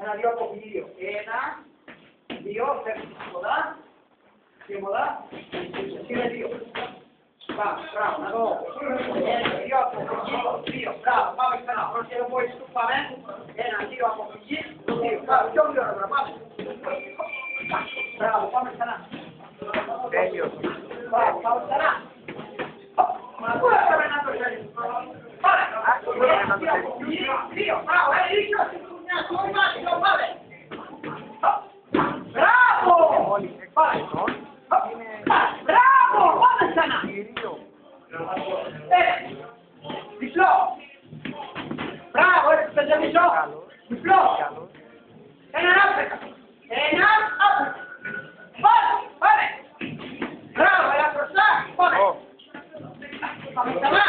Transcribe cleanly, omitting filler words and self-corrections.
Ένα-δύο από δύο. Ένα, δύο, φεύγει πολλά. Και πολλά. Είναι δύο. Πάμε, μπράβο, να δω. Ένα, δύο από δύο. Μπράβο, πάμε ξανά. Πρώτη εδώ μπορείς του πάμε. Ένα, δύο από δύο. Μπράβο, πιο γρήγορα, πάμε. Μπράβο, πάμε ξανά. Τέλειος. Μπράβο, πάμε ξανά. Μα πού έκαμε να το ξέρεις. Πάμε. Δύο, μπράβο, ίσιο. Πάμε. Μπράβο! Μπράβο! Πάμε ξανά! Διπλό! Μπράβο, έτσι πέντε μισό! Διπλό! Έναν άπλεκα! Έναν άπλεκα! Πάμε! Μπράβο, έλα μπροστά! Πάμε! Πάμε ξανά!